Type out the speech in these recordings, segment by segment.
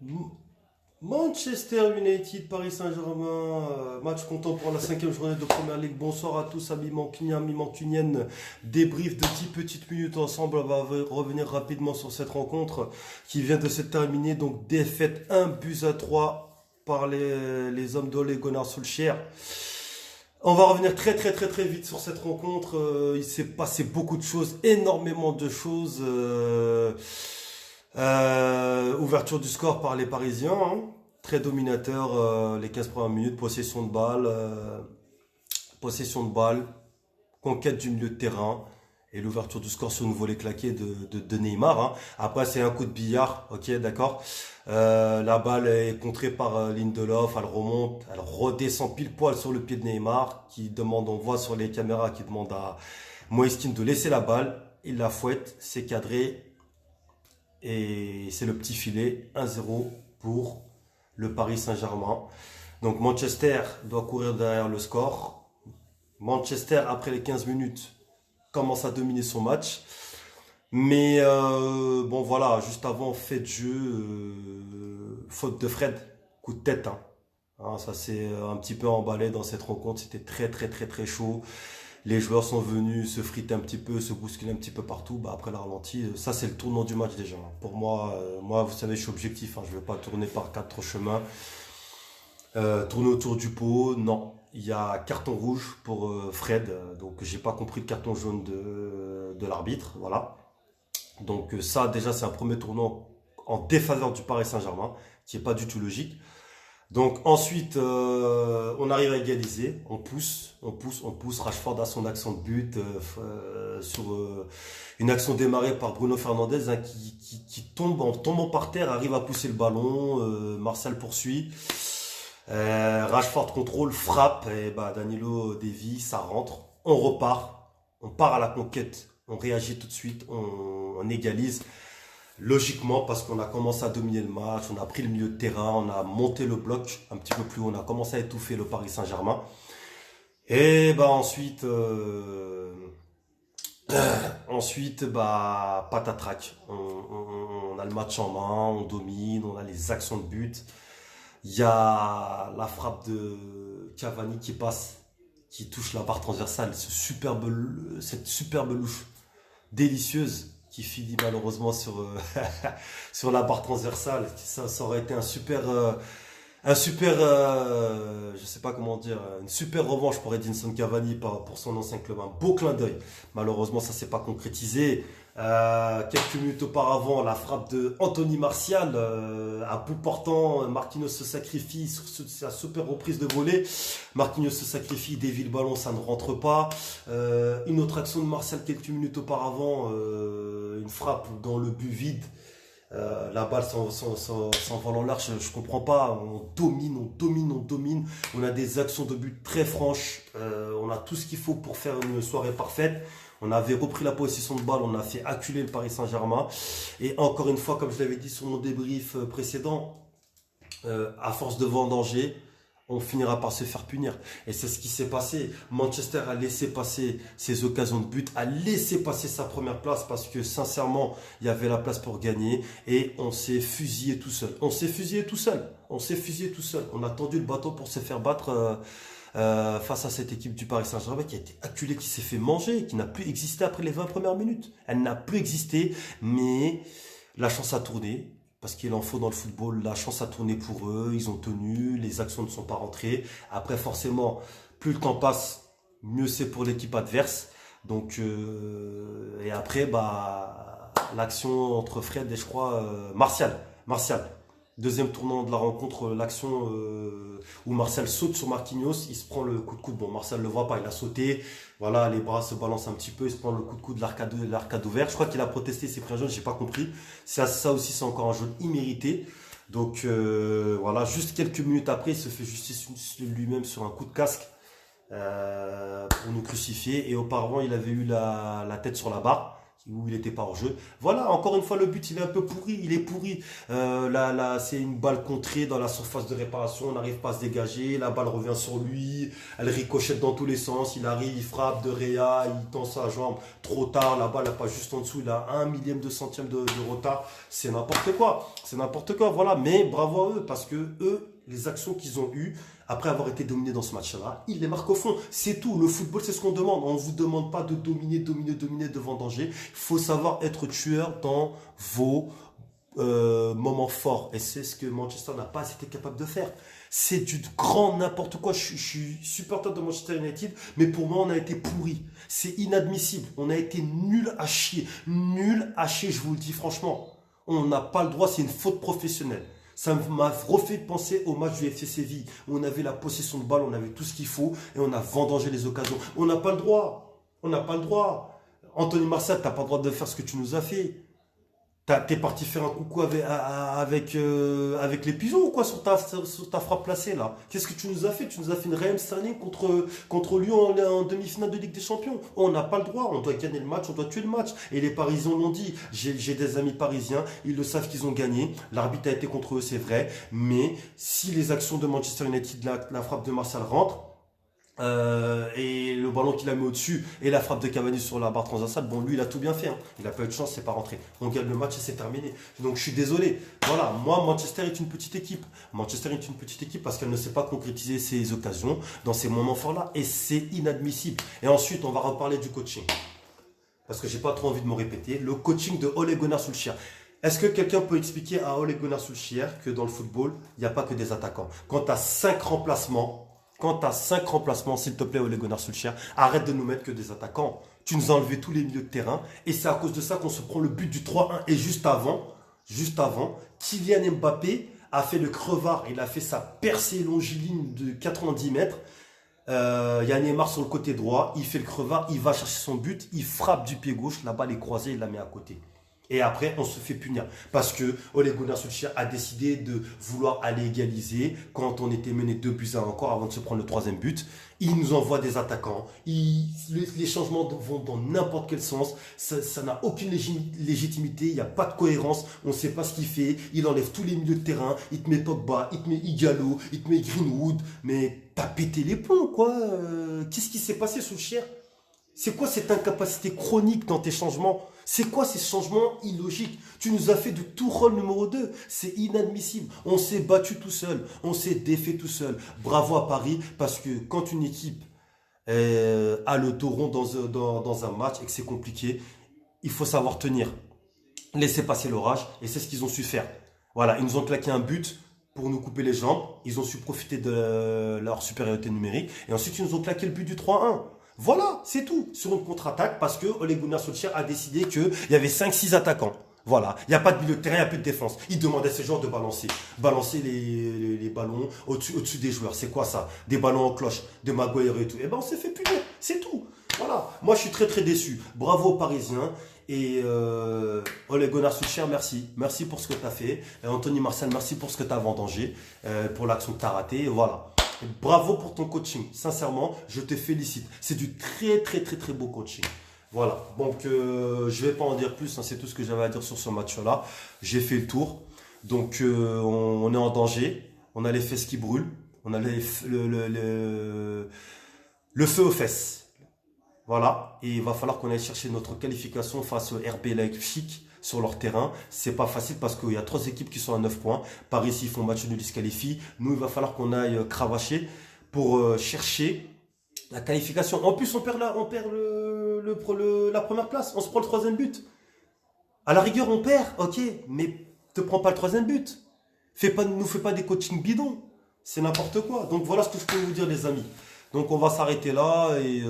M- Manchester United, Paris Saint-Germain, match comptant pour la cinquième journée de Première Ligue. Bonsoir à tous, amis mancuniens, amis mancuniennes. Débrief de 10 petites minutes ensemble. On va revenir rapidement sur cette rencontre qui vient de se terminer. Donc défaite 1-3 par les hommes d'Ole Gunnar Solskjaer. On va revenir très vite sur cette rencontre. Il s'est passé beaucoup de choses, énormément de choses. Ouverture du score par les Parisiens, hein. Très dominateur les 15 premières minutes, possession de balle, conquête du milieu de terrain et l'ouverture du score sur une volée claquée de Neymar, hein. Après c'est un coup de billard, ok d'accord. La balle est contrée par Lindelof, elle remonte, elle redescend pile poil sur le pied de Neymar qui demande, on voit sur les caméras, qui demande à Moise Kean de laisser la balle, il la fouette, c'est cadré. Et c'est le petit filet 1-0 pour le Paris Saint-Germain. Donc Manchester doit courir derrière le score. Manchester, après les 15 minutes, commence à dominer son match. Mais bon voilà, juste avant, fait de jeu, faute de Fred, coup de tête, hein. Hein, ça s'est un petit peu emballé dans cette rencontre. C'était très chaud. Les joueurs sont venus se friter un petit peu, se bousculer un petit peu partout. Bah, après la ralenti, ça c'est le tournant du match déjà. Pour moi, vous savez, je suis objectif, hein. Je ne vais pas tourner par quatre chemins. Tourner autour du pot, non. Il y a carton rouge pour Fred, donc j'ai pas compris le carton jaune de l'arbitre, voilà. Donc ça déjà c'est un premier tournant en défaveur du Paris Saint-Germain, qui est pas du tout logique. Donc ensuite, on arrive à égaliser, on pousse. Rashford a son action de but sur une action démarrée par Bruno Fernandes, hein, qui tombe en tombant par terre, arrive à pousser le ballon. Martial poursuit. Rashford contrôle, frappe, et bah Danilo dévie, ça rentre. On repart, on part à la conquête, on réagit tout de suite, on égalise. Logiquement, parce qu'on a commencé à dominer le match, on a pris le milieu de terrain, on a monté le bloc un petit peu plus haut, on a commencé à étouffer le Paris Saint-Germain. Et bah ensuite patatrac. On a le match en main, on domine, on a les actions de but. Il y a la frappe de Cavani qui passe, qui touche la barre transversale, cette superbe louche délicieuse qui finit malheureusement sur, sur la barre transversale. Ça aurait été je sais pas comment dire, une super revanche pour Edinson Cavani pour son ancien club. Un beau clin d'œil. Malheureusement, ça s'est pas concrétisé. Quelques minutes auparavant, la frappe de Anthony Martial, à bout portant, Marquinhos se sacrifie sur sa super reprise de volée. Marquinhos se sacrifie, dévie le ballon, ça ne rentre pas. Une autre action de Martial quelques minutes auparavant, une frappe dans le but vide. La balle s'envole en l'air, je comprends pas. On domine. On a des actions de but très franches. On a tout ce qu'il faut pour faire une soirée parfaite. On avait repris la possession de balle, on a fait acculer le Paris Saint-Germain. Et encore une fois, comme je l'avais dit sur mon débrief précédent, à force de vendanger, on finira par se faire punir. Et c'est ce qui s'est passé. Manchester a laissé passer ses occasions de but, a laissé passer sa première place parce que sincèrement, il y avait la place pour gagner et on s'est fusillé tout seul. On a tendu le bateau pour se faire battre face à cette équipe du Paris Saint-Germain qui a été acculée, qui s'est fait manger, qui n'a plus existé après les 20 premières minutes. Elle n'a plus existé, mais la chance a tourné. Parce qu'il en faut dans le football, la chance a tourné pour eux, ils ont tenu, les actions ne sont pas rentrées. Après, forcément, plus le temps passe, mieux c'est pour l'équipe adverse. Donc, et après, l'action entre Fred et je crois Martial. Deuxième tournant de la rencontre, l'action où Martial saute sur Marquinhos, il se prend le coup de coude. Bon, Martial le voit pas, il a sauté. Voilà, les bras se balancent un petit peu, il se prend le coup de coude, l'arcade ouvert. Je crois qu'il a protesté, c'est pris un jaune, j'ai pas compris. Ça aussi, c'est encore un jaune immérité. Donc voilà, juste quelques minutes après, il se fait justice lui-même sur un coup de casque pour nous crucifier. Et auparavant, il avait eu la tête sur la barre, où il n'était pas hors jeu. Voilà, encore une fois, le but, il est un peu pourri, il est pourri. Là, c'est une balle contrée dans la surface de réparation, on n'arrive pas à se dégager, la balle revient sur lui, elle ricochette dans tous les sens, il arrive, il frappe de Réa, il tend sa jambe trop tard, la balle n'est pas juste en dessous, il a 1 millième de centième de retard, c'est n'importe quoi, voilà, mais bravo à eux, parce que eux, les actions qu'ils ont eues, après avoir été dominés dans ce match-là, ils les marquent au fond. C'est tout. Le football, c'est ce qu'on demande. On ne vous demande pas de dominer devant danger. Il faut savoir être tueur dans vos moments forts. Et c'est ce que Manchester n'a pas été capable de faire. C'est du grand n'importe quoi. Je suis supporter de Manchester United, mais pour moi, on a été pourri. C'est inadmissible. On a été nul à chier. Nul à chier, je vous le dis franchement. On n'a pas le droit, c'est une faute professionnelle. Ça m'a refait penser au match du FC Séville, où on avait la possession de balle, on avait tout ce qu'il faut, et on a vendangé les occasions. On n'a pas le droit. On n'a pas le droit. Anthony Martial, t'as pas le droit de faire ce que tu nous as fait. T'es parti faire un coucou avec les pigeons ou quoi sur ta frappe placée là? Qu'est-ce que tu nous as fait? Tu nous as fait une Raheem Sterling contre Lyon en demi-finale de Ligue des Champions. Oh, on n'a pas le droit, on doit gagner le match, on doit tuer le match. Et les Parisiens l'ont dit. J'ai des amis parisiens, ils le savent qu'ils ont gagné. L'arbitre a été contre eux, c'est vrai. Mais si les actions de Manchester United, la frappe de Martial rentre, et le ballon qu'il a mis au-dessus et la frappe de Cavani sur la barre transversale, bon lui il a tout bien fait, hein. Il a pas eu de chance, c'est pas rentré. On gagne le match et c'est terminé. Donc je suis désolé. Voilà, moi Manchester est une petite équipe. Manchester est une petite équipe parce qu'elle ne sait pas concrétiser ses occasions dans ces moments forts-là et c'est inadmissible. Et ensuite on va reparler du coaching. Parce que j'ai pas trop envie de me répéter. Le coaching de Ole Gunnar Solskjaer. Est-ce que quelqu'un peut expliquer à Ole Gunnar Solskjaer que dans le football, il n'y a pas que des attaquants? Quand tu as 5 remplacements, s'il te plaît, Ole Gunnar Solskjaer, arrête de nous mettre que des attaquants. Tu nous as enlevé tous les milieux de terrain et c'est à cause de ça qu'on se prend le but du 3-1. Et juste avant, Kylian Mbappé a fait le crevard. Il a fait sa percée longiligne de 90 mètres. Il y a Neymar sur le côté droit. Il fait le crevard, il va chercher son but. Il frappe du pied gauche. La balle est croisée, il la met à côté. Et après, on se fait punir. Parce que Ole Gunnar Solskjaer a décidé de vouloir aller égaliser quand on était mené 2-1 encore avant de se prendre le troisième but. Il nous envoie des attaquants. Les changements vont dans n'importe quel sens. Ça n'a aucune légitimité. Il n'y a pas de cohérence. On ne sait pas ce qu'il fait. Il enlève tous les milieux de terrain. Il te met Pogba, il te met Igalo, il te met Greenwood. Mais t'as pété les plombs, quoi. Qu'est-ce qui s'est passé, Solskjaer? C'est quoi cette incapacité chronique dans tes changements? C'est quoi ces changements illogiques? Tu nous as fait de tout rôle numéro 2. C'est inadmissible. On s'est battu tout seul. On s'est défait tout seul. Bravo à Paris parce que quand une équipe a le dos rond dans un match et que c'est compliqué, il faut savoir tenir. Laisser passer l'orage et c'est ce qu'ils ont su faire. Voilà, ils nous ont claqué un but pour nous couper les jambes. Ils ont su profiter de leur supériorité numérique et ensuite ils nous ont claqué le but du 3-1. Voilà, c'est tout. Sur une contre-attaque, parce que Ole Gunnar Solskjaer a décidé qu'il y avait 5-6 attaquants. Voilà, il n'y a pas de milieu de terrain, il n'y a plus de défense. Il demandait à ces joueurs de balancer les ballons au-dessus des joueurs. C'est quoi ça? Des ballons en cloche, de Maguire et tout. Eh ben on s'est fait punir, c'est tout. Voilà, moi je suis très très déçu. Bravo aux Parisiens. Et Ole Gunnar Solskjaer, merci. Merci pour ce que tu as fait. Et Anthony Martial, merci pour ce que tu as vendangé, pour l'action que tu as ratée. Voilà. Bravo pour ton coaching. Sincèrement, je te félicite. C'est du très très très très beau coaching. Voilà. Donc, je vais pas en dire plus. Hein, c'est tout ce que j'avais à dire sur ce match-là. J'ai fait le tour. Donc, on est en danger. On a les fesses qui brûlent. On a le feu aux fesses. Voilà. Et il va falloir qu'on aille chercher notre qualification face au RB Leipzig sur leur terrain. C'est pas facile parce qu'il y a 3 équipes qui sont à 9 points. Paris, s'ils font match nul, ils se qualifient. Nous, il va falloir qu'on aille cravacher pour chercher la qualification. En plus, on perd la première place. On se prend le 3e but. À la rigueur, on perd, ok, mais te prends pas le 3e but. Nous fais pas des coachings bidons. C'est n'importe quoi. Donc voilà ce que je peux vous dire, les amis. Donc on va s'arrêter là et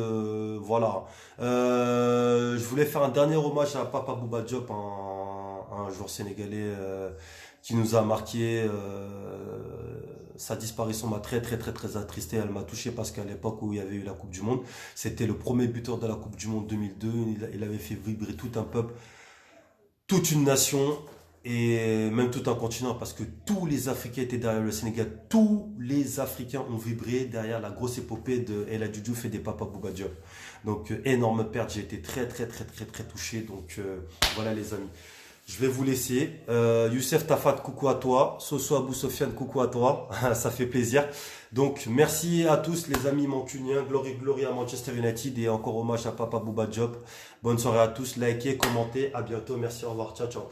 voilà. Je voulais faire un dernier hommage à Papa Bouba Diop, un joueur sénégalais qui nous a marqué. Sa disparition m'a très très très très attristé. Elle m'a touché parce qu'à l'époque où il y avait eu la Coupe du Monde, c'était le premier buteur de la Coupe du Monde 2002. Il avait fait vibrer tout un peuple, toute une nation. et même tout un continent, parce que tous les Africains étaient derrière le Sénégal. Tous les Africains ont vibré derrière la grosse épopée de El Hadji Diouf et des Papa Bouba Diop. Donc, énorme perte. J'ai été très touché. Donc, voilà les amis. Je vais vous laisser. Youssef Tafat, coucou à toi. Soso Abou Sofiane, coucou à toi. Ça fait plaisir. Donc, merci à tous les amis mancuniens. Glory à Manchester United et encore hommage à Papa Bouba Diop. Bonne soirée à tous. Likez, commentez. À bientôt. Merci, au revoir. Ciao, ciao.